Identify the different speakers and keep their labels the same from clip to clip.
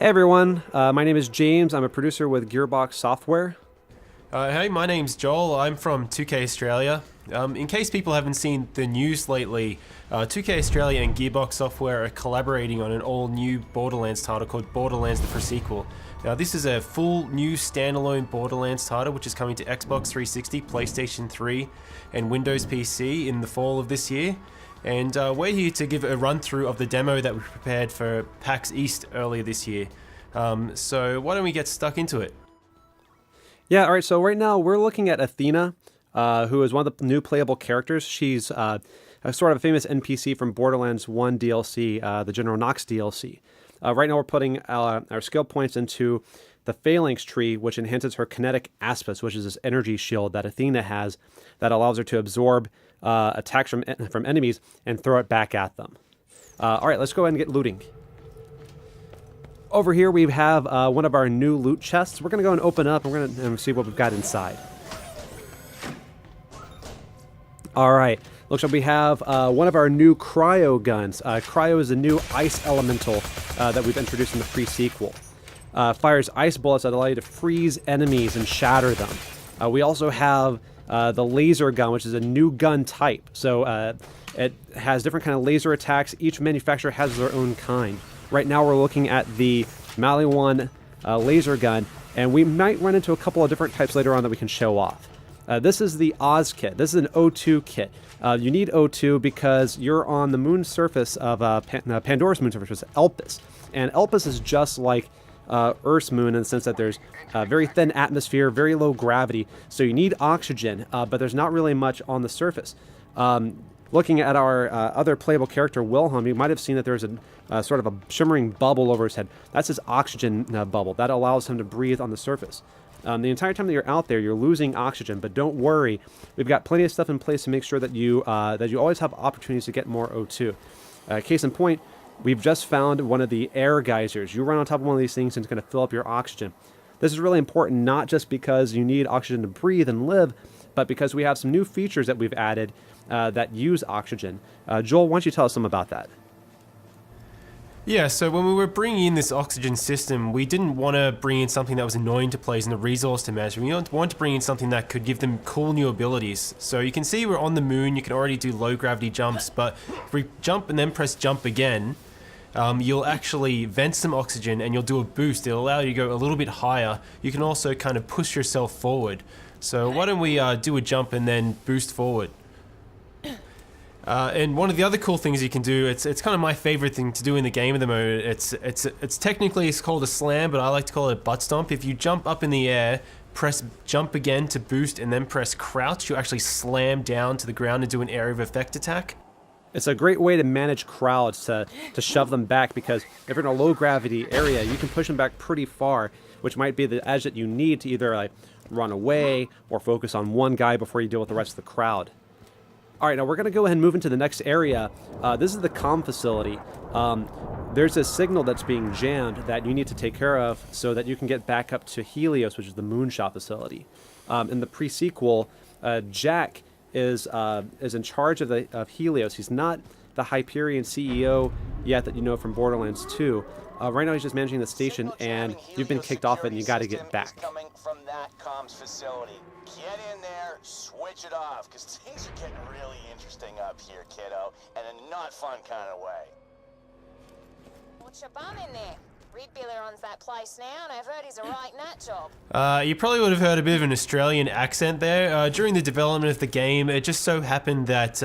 Speaker 1: Hey everyone, my name is James. I'm a producer with Gearbox Software.
Speaker 2: Hey, my name's Joel. I'm from 2K Australia. In case people haven't seen the news lately, 2K Australia and Gearbox Software are collaborating on an all-new Borderlands title called Borderlands The Pre-Sequel. Now, this is a full new standalone Borderlands title which is coming to Xbox 360, PlayStation 3, and Windows PC in the fall of this year. And we're here to give a run-through of the demo that we prepared for PAX East earlier this year. So why don't we get stuck into it?
Speaker 1: Yeah, alright, so right now we're looking at Athena, who is one of the new playable characters. She's a sort of a famous NPC from Borderlands 1 DLC, the General Knox DLC. Right now we're putting our skill points into the Phalanx tree, which enhances her kinetic aspects, which is this energy shield that Athena has that allows her to absorb attacks from enemies and throw it back at them. Alright, let's go ahead and get looting. Over here we have one of our new loot chests. We're going to go and open up and we're going to see what we've got inside. Alright, looks like we have one of our new Cryo Guns. Cryo is a new ice elemental that we've introduced in the pre-sequel. Fires ice bullets that allow you to freeze enemies and shatter them. We also have the Laser Gun, which is a new gun type. So it has different kind of laser attacks. Each manufacturer has their own kind. Right now we're looking at the Maliwan laser gun, and we might run into a couple of different types later on that we can show off. This is the Oz kit. This is an O2 kit. You need O2 because you're on the moon surface of Pandora's moon surface, Elpis. And Elpis is just like Earth's moon in the sense that there's a very thin atmosphere, very low gravity, so you need oxygen, but there's not really much on the surface. Looking at our other playable character, Wilhelm, you might have seen that there's a sort of a shimmering bubble over his head. That's his oxygen bubble. That allows him to breathe on the surface. The entire time that you're out there, you're losing oxygen, but don't worry. We've got plenty of stuff in place to make sure that you always have opportunities to get more O2. Case in point, we've just found one of the air geysers. You run on top of one of these things and it's going to fill up your oxygen. This is really important, not just because you need oxygen to breathe and live, but because we have some new features that we've added that use oxygen. Joel, why don't you tell us some about that?
Speaker 2: Yeah, so when we were bringing in this oxygen system, we didn't want to bring in something that was annoying to players and a resource to manage. We wanted to bring in something that could give them cool new abilities. So you can see we're on the moon, you can already do low gravity jumps, but if we jump and then press jump again, you'll actually vent some oxygen and you'll do a boost. It'll allow you to go a little bit higher. You can also kind of push yourself forward. So why don't we do a jump and then boost forward? And one of the other cool things you can do, it's kind of my favorite thing to do in the game at the moment. It's technically called a slam, but I like to call it a butt stomp. If you jump up in the air, press jump again to boost, and then press crouch, you actually slam down to the ground and do an area of effect attack.
Speaker 1: It's a great way to manage crowds, to shove them back, because if you're in a low gravity area, you can push them back pretty far, which might be the edge that you need to either like run away or focus on one guy before you deal with the rest of the crowd. Alright, now we're going to go ahead and move into the next area. This is the comm facility. There's a signal that's being jammed that you need to take care of so that you can get back up to Helios, which is the moonshot facility. In the pre-sequel, Jack is in charge of Helios. He's not the Hyperion CEO yet that you know from Borderlands 2. Right now he's just managing the station, and you've been kicked off it and you got to get back.
Speaker 3: Coming from that comms facility. Get in there, switch it off, because things are getting really interesting up here, kiddo, and in a not fun kind of way.
Speaker 4: What's your bum in there? Reed Biller owns that place now, and I've heard he's a right nut job.
Speaker 2: You probably would have heard a bit of an Australian accent there. During the development of the game, it just so happened that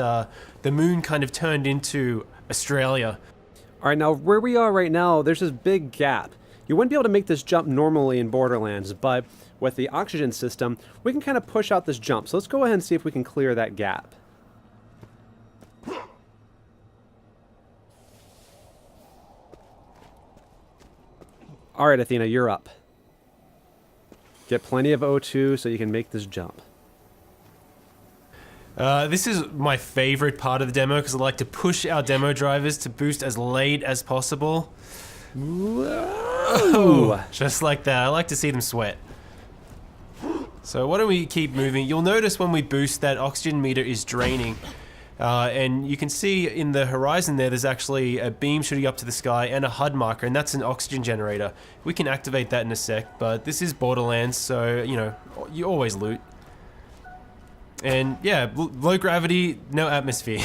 Speaker 2: the moon kind of turned into Australia.
Speaker 1: Alright, now where we are right now, there's this big gap. You wouldn't be able to make this jump normally in Borderlands, but with the oxygen system, we can kind of push out this jump. So let's go ahead and see if we can clear that gap. Alright, Athena, you're up. Get plenty of O2 so you can make this jump.
Speaker 2: This is my favorite part of the demo because I like to push our demo drivers to boost as late as possible.
Speaker 1: Whoa.
Speaker 2: Just like that. I like to see them sweat. So why don't we keep moving? You'll notice when we boost that oxygen meter is draining. And you can see in the horizon there's actually a beam shooting up to the sky and a HUD marker, and that's an oxygen generator. We can activate that in a sec, but this is Borderlands, so, you know, you always loot. And yeah, low gravity, no atmosphere.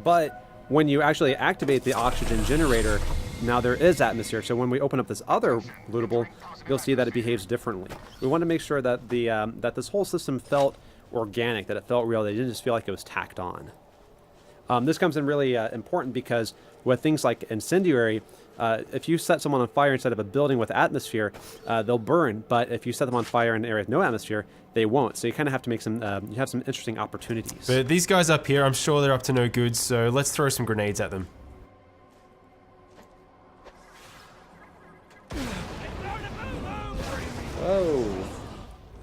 Speaker 1: But when you actually activate the oxygen generator, now there is atmosphere. So when we open up this other lootable, you'll see that it behaves differently. We want to make sure that the that this whole system felt organic, that it felt real, that it didn't just feel like it was tacked on. This comes in really important because with things like incendiary, if you set someone on fire inside of a building with atmosphere, they'll burn. But if you set them on fire in an area with no atmosphere, they won't. So you kind of have to make some, you have some interesting opportunities.
Speaker 2: But these guys up here, I'm sure they're up to no good, so let's throw some grenades at them.
Speaker 1: Whoa.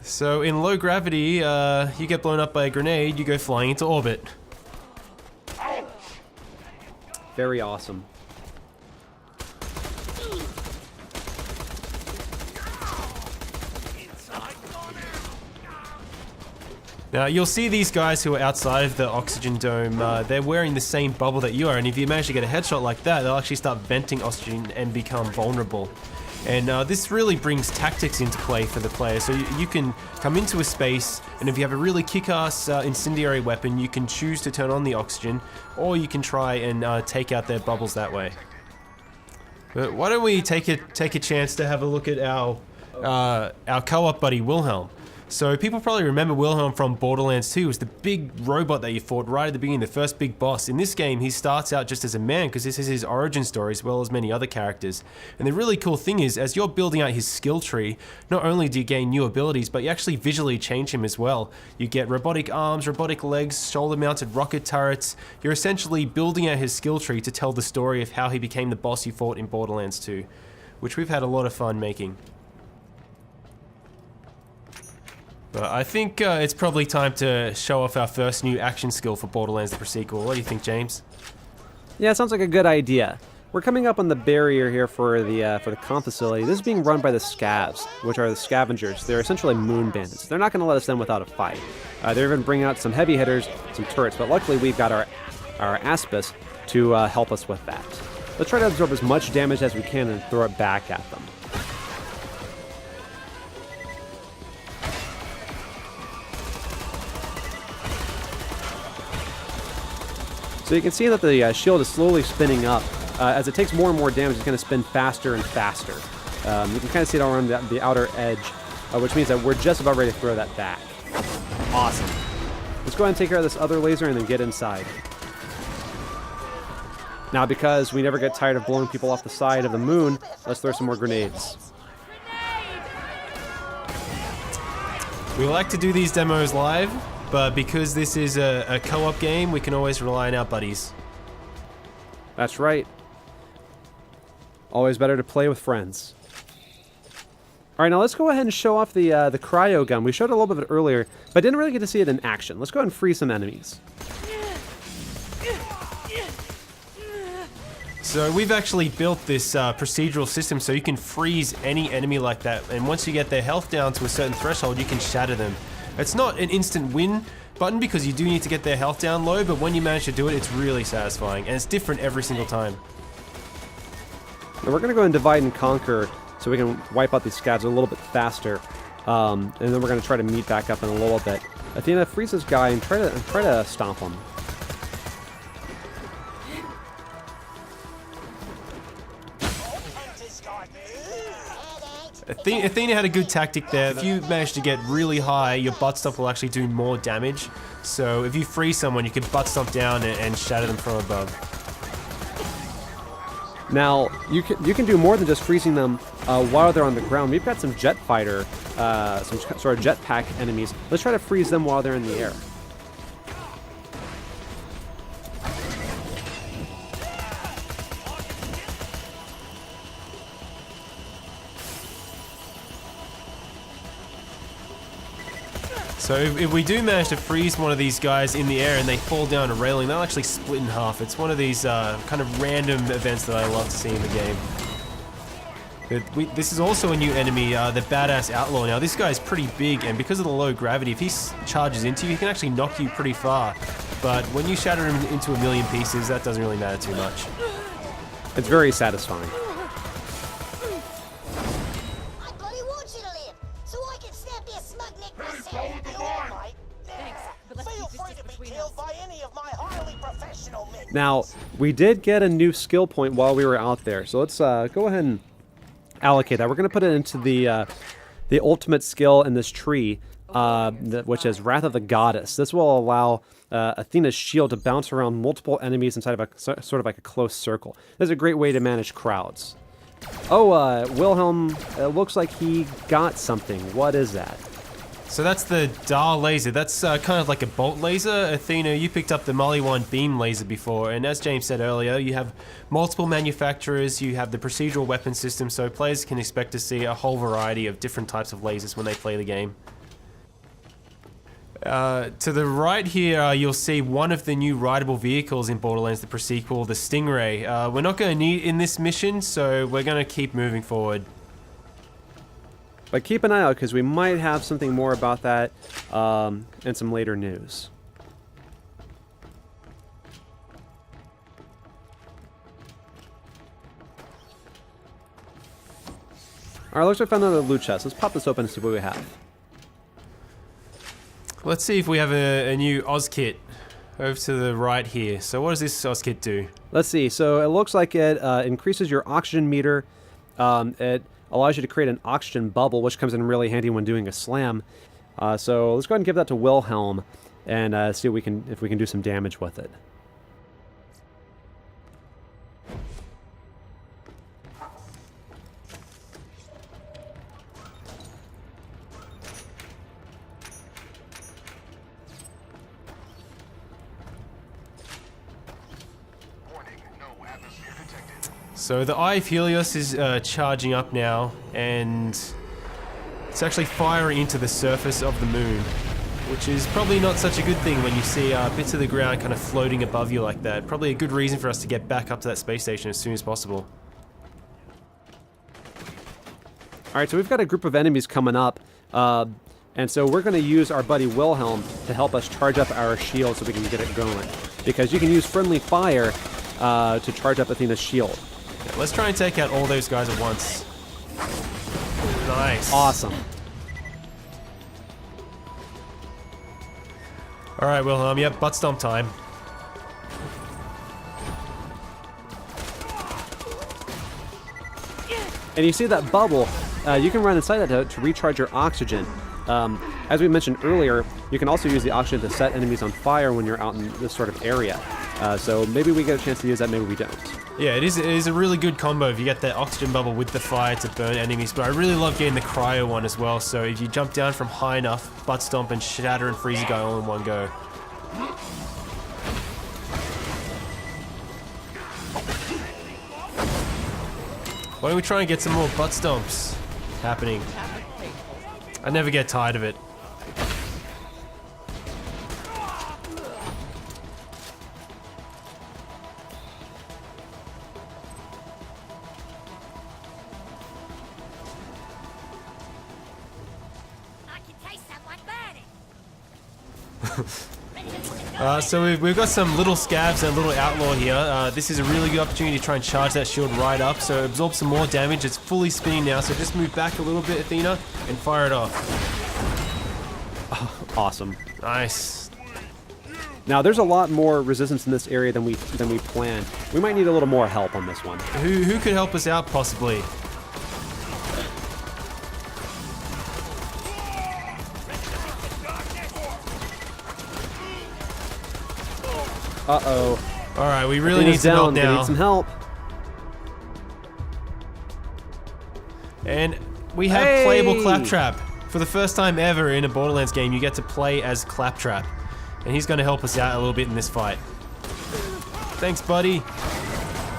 Speaker 2: So in low gravity, you get blown up by a grenade, you go flying into orbit.
Speaker 1: Very awesome.
Speaker 2: Now you'll see these guys who are outside of the oxygen dome, they're wearing the same bubble that you are, and if you manage to get a headshot like that, they'll actually start venting oxygen and become vulnerable. And this really brings tactics into play for the player. So you can come into a space, and if you have a really kick-ass incendiary weapon, you can choose to turn on the oxygen, or you can try and take out their bubbles that way. But why don't we take a chance to have a look at our co-op buddy Wilhelm. So people probably remember Wilhelm from Borderlands 2. It was the big robot that you fought right at the beginning, the first big boss. In this game, he starts out just as a man because this is his origin story as well as many other characters. And the really cool thing is, as you're building out his skill tree, not only do you gain new abilities, but you actually visually change him as well. You get robotic arms, robotic legs, shoulder-mounted rocket turrets. You're essentially building out his skill tree to tell the story of how he became the boss you fought in Borderlands 2, which we've had a lot of fun making. But I think it's probably time to show off our first new action skill for Borderlands The Pre-Sequel. What do you think, James?
Speaker 1: Yeah, it sounds like a good idea. We're coming up on the barrier here for the comp facility. This is being run by the Scavs, which are the scavengers. They're essentially moon bandits. They're not going to let us in without a fight. They're even bringing out some heavy hitters, some turrets, but luckily we've got our Aspis to help us with that. Let's try to absorb as much damage as we can and throw it back at them. So you can see that the shield is slowly spinning up. As it takes more and more damage, it's going to spin faster and faster. You can kind of see it around the outer edge, which means that we're just about ready to throw that back. Awesome. Let's go ahead and take care of this other laser and then get inside. Now, because we never get tired of blowing people off the side of the moon, let's throw some more grenades.
Speaker 2: We like to do these demos live, but because this is a co-op game, we can always rely on our buddies.
Speaker 1: That's right. Always better to play with friends. All right, now let's go ahead and show off the Cryo Gun. We showed a little bit of it earlier, but didn't really get to see it in action. Let's go ahead and free some enemies.
Speaker 2: So we've actually built this procedural system so you can freeze any enemy like that, and once you get their health down to a certain threshold, you can shatter them. It's not an instant win button because you do need to get their health down low, but when you manage to do it, it's really satisfying, and it's different every single time.
Speaker 1: Now we're going to go and divide and conquer so we can wipe out these scavs a little bit faster, and then we're going to try to meet back up in a little bit. Athena, freeze this guy and try to stomp him.
Speaker 2: Athena had a good tactic there. If you manage to get really high, your butt stomp will actually do more damage. So if you freeze someone, you can butt stomp down and shatter them from above.
Speaker 1: Now, you can do more than just freezing them while they're on the ground. We've got some jet fighter, some sort of jetpack enemies. Let's try to freeze them while they're in the air.
Speaker 2: So if we do manage to freeze one of these guys in the air and they fall down a railing, they'll actually split in half. It's one of these kind of random events that I love to see in the game. This is also a new enemy, the Badass Outlaw. Now, this guy's pretty big, and because of the low gravity, if he charges into you, he can actually knock you pretty far. But when you shatter him into a million pieces, that doesn't really matter too much.
Speaker 1: It's very satisfying.
Speaker 5: I bloody want you to live, so I can snap your smug neck myself.
Speaker 3: You all right? Thanks. Feel free to be killed by any of my highly professional men.
Speaker 1: Now, we did get a new skill point while we were out there, so let's go ahead and allocate that. We're going to put it into the ultimate skill in this tree, which is Wrath of the Goddess. This will allow Athena's shield to bounce around multiple enemies inside of a sort of like a close circle. This is a great way to manage crowds. Oh, Wilhelm, it looks like he got something. What is that?
Speaker 2: So that's the Dar laser. That's kind of like a bolt laser. Athena, you picked up the Maliwan beam laser before, and as James said earlier, you have multiple manufacturers, you have the procedural weapon system, so players can expect to see a whole variety of different types of lasers when they play the game. To the right here, you'll see one of the new rideable vehicles in Borderlands The Pre-Sequel, the Stingray. We're not going to need it in this mission, so we're going to keep moving forward.
Speaker 1: But keep an eye out, because we might have something more about that in some later news. Alright, looks like I found another loot chest. Let's pop this open and see what we have.
Speaker 2: Let's see if we have a new Oz kit over to the right here. So what does this Oz kit do?
Speaker 1: Let's see. So it looks like it increases your oxygen meter. It allows you to create an oxygen bubble, which comes in really handy when doing a slam. So let's go ahead and give that to Wilhelm and see if we can do some damage with it.
Speaker 2: So the Eye of Helios is charging up now, and it's actually firing into the surface of the moon, which is probably not such a good thing when you see bits of the ground kind of floating above you like that. Probably a good reason for us to get back up to that space station as soon as possible.
Speaker 1: Alright, so we've got a group of enemies coming up, and so we're going to use our buddy Wilhelm to help us charge up our shield so we can get it going. Because you can use friendly fire to charge up Athena's shield.
Speaker 2: Yeah, let's try and take out all those guys at once. Nice.
Speaker 1: Awesome.
Speaker 2: Alright, Wilhelm, yep, butt stomp time.
Speaker 1: And you see that bubble, you can run inside that to recharge your oxygen. As we mentioned earlier, you can also use the oxygen to set enemies on fire when you're out in this sort of area. So maybe we get a chance to use that, maybe we don't.
Speaker 2: Yeah, it is a really good combo if you get that oxygen bubble with the fire to burn enemies, but I really love getting the cryo one as well, so if you jump down from high enough, butt stomp and shatter and freeze a guy all in one go. Why don't we try and get some more butt stomps happening? I never get tired of it.
Speaker 5: I can taste someone burning.
Speaker 2: So we've got some little scabs and a little outlaw here. This is a really good opportunity to try and charge that shield right up, so absorb some more damage. It's fully spinning now, so just move back a little bit, Athena, and fire it off.
Speaker 1: Awesome.
Speaker 2: Nice.
Speaker 1: Now there's a lot more resistance in this area than we planned. We might need a little more help on this one.
Speaker 2: Who could help us out, possibly?
Speaker 1: Uh-oh.
Speaker 2: Alright, we really need some help
Speaker 1: They
Speaker 2: now.
Speaker 1: need some help.
Speaker 2: And we have playable Claptrap. For the first time ever in a Borderlands game, you get to play as Claptrap. And he's going to help us out a little bit in this fight. Thanks, buddy.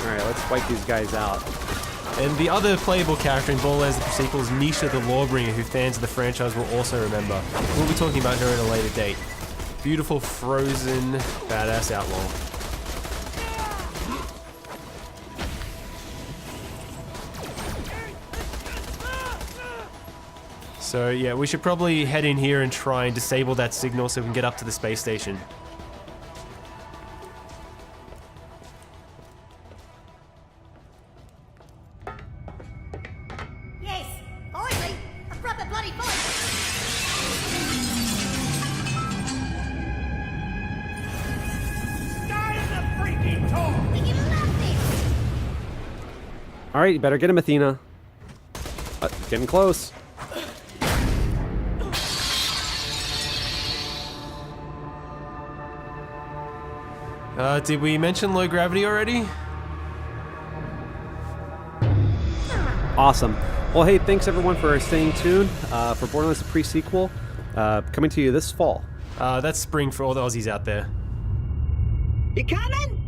Speaker 1: Alright, let's wipe these guys out.
Speaker 2: And the other playable character in Borderlands The Pre-Sequel is Nisha the Lawbringer, who fans of the franchise will also remember. We'll be talking about her at a later date. Beautiful, frozen, badass outlaw. So yeah, we should probably head in here and try and disable that signal so we can get up to the space station.
Speaker 5: Yes, finally, a proper bloody fight.
Speaker 6: Start the freaking talk!
Speaker 5: Think you love this?
Speaker 1: All right, you better get him, Athena. Getting close.
Speaker 2: Did we mention low gravity already?
Speaker 1: Awesome. Well, hey, thanks everyone for staying tuned for Borderlands The Pre-Sequel, coming to you this fall.
Speaker 2: That's spring for all the Aussies out there.
Speaker 6: You coming?